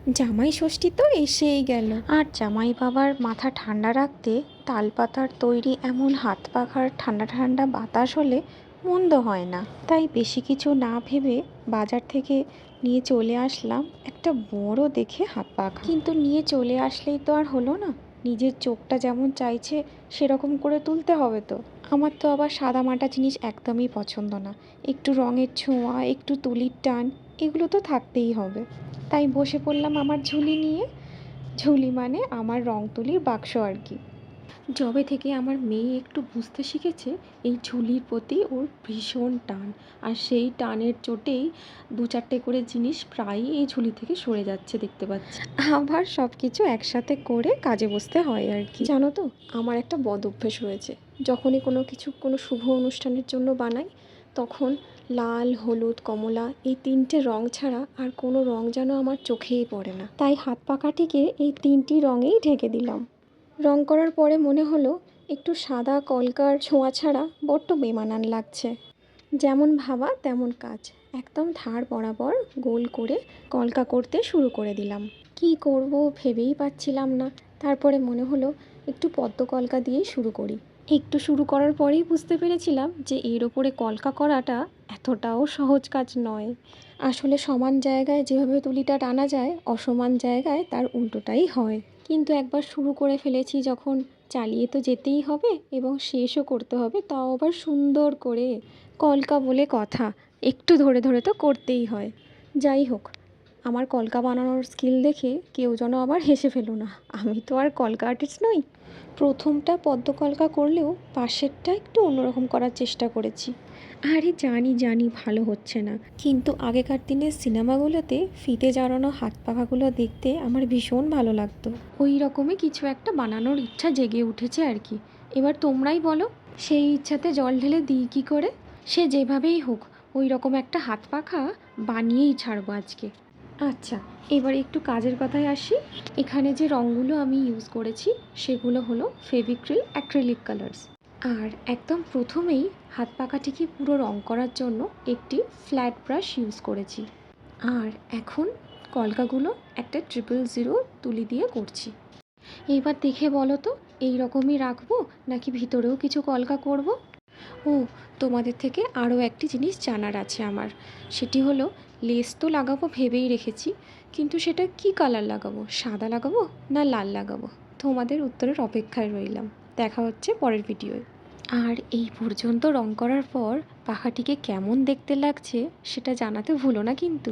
জামাই ষষ্ঠী তো এসেই গেল, আর জামাই বাবার মাথা ঠান্ডা রাখতে তালপাতার তৈরি এমন হাত পাখার ঠান্ডা ঠান্ডা বাতাস হলে মন্দ হয় না। তাই বেশি কিছু না ভেবে বাজার থেকে নিয়ে চলে আসলাম একটা বড় দেখে হাত পাখা। কিন্তু নিয়ে চলে আসলেই তো আর হলো না, নিজের চোখটা যেমন চাইছে সেরকম করে তুলতে হবে তো। আমার তো আবার সাদামাটা জিনিস একদমই পছন্দ না, একটু রঙের ছোঁয়া, একটু তুলির টান, এগুলো তো থাকতেই হবে। তাই বসে পড়লাম আমার ঝুলি নিয়ে। ঝুলি মানে আমার রং তুলির বাক্স আর কি। যবে থেকে আমার মেয়ে একটু বুঝতে শিখেছে, এই ঝুলির প্রতি ওর ভীষণ টান, আর সেই টানের চোটেই দু চারটে করে জিনিস প্রায়ই এই ঝুলি থেকে সরে যাচ্ছে দেখতে পাচ্ছি। আবার সব কিছু একসাথে করে কাজে বসতে হয় আর কি। জানো তো, আমার একটা বদ অভ্যেস হয়েছে, যখনই কোনো কিছু কোনো শুভ অনুষ্ঠানের জন্য বানাই, তখন লাল, হলুদ, কমলা এই তিনটে রং ছাড়া আর কোনো রং যেন আমার চোখেই পড়ে না। তাই হাত পাখাটিকে এই তিনটি রঙেই ঢেকে দিলাম। রং করার পরে মনে হলো একটু সাদা কলকার ছোঁয়া ছাড়া বড্ড বেমানান লাগছে। যেমন ভাবা তেমন কাজ, একদম ধার বরাবর গোল করে কলকা করতে শুরু করে দিলাম। কি করব ভেবেই পাচ্ছিলাম না। তারপরে মনে হলো একটু পদ্ম কলকা দিয়েই শুরু করি। একটু শুরু করার পরেই বুঝতে পেরেছিলাম যে এর ওপরে কলকা করাটা এতটাও সহজ কাজ নয়। আসলে সমান জায়গায় যেভাবে তুলিটা টানা যায়, অসমান জায়গায় তার উল্টোটাই হয়। কিন্তু একবার শুরু করে ফেলেছি যখন, চালিয়ে তো যেতেই হবে এবং শেষও করতে হবে, তাও আবার সুন্দর করে। কলকা বলে কথা, একটু ধরে ধরে তো করতেই হয়। যাই হোক, আমার কলকা বানানোর স্কিল দেখে কেউ যেন আবার হেসে ফেলো না, আমি তো আর কলকা আর্টিস্ট নই। প্রথমটা পদ্ম কলকা করলেও পাশেরটা একটু অন্যরকম করার চেষ্টা করেছি। আরে জানি জানি ভালো হচ্ছে না, কিন্তু আগেকার দিনের সিনেমাগুলোতে ফিতে জড়ানো হাত পাখাগুলো দেখতে আমার ভীষণ ভালো লাগতো। ওই রকমই কিছু একটা বানানোর ইচ্ছা জেগে উঠেছে আর কি। এবার তোমরাই বলো, সেই ইচ্ছাতে জল ঢেলে দিই কী করে? সে যেভাবেই হোক ওই রকম একটা হাত পাখা বানিয়েই ছাড়বো আজকে। আচ্ছা, এবার একটু কাজের কথায় আসি। এখানে যে রঙগুলো আমি ইউজ করেছি সেগুলো হলো ফেভিক্রিল অ্যাক্রিলিক কালার্স। আর একদম প্রথমেই হাত পাখাটিকে পুরো রং করার জন্য একটি ফ্ল্যাট ব্রাশ ইউজ করেছি। আর এখন কলকাগুলো একটা 000 তুলি দিয়ে করছি। এইবার দেখে বলো তো, এই রকমই রাখবো নাকি ভিতরেও কিছু কলকা করব? ও, তোমাদের থেকে আরও একটি জিনিস জানার আছে আমার। সেটি হলো, লেস তো লাগাবো ভেবেই রেখেছি, কিন্তু সেটা কি কালার লাগাবো? সাদা লাগাবো না লাল লাগাবো? তোমাদের উত্তরের অপেক্ষায় রইলাম। দেখা হচ্ছে পরের ভিডিওয়। আর এই পর্যন্ত রং করার পর পাখাটিকে কেমন দেখতে লাগছে সেটা জানাতে ভুলো না কিন্তু।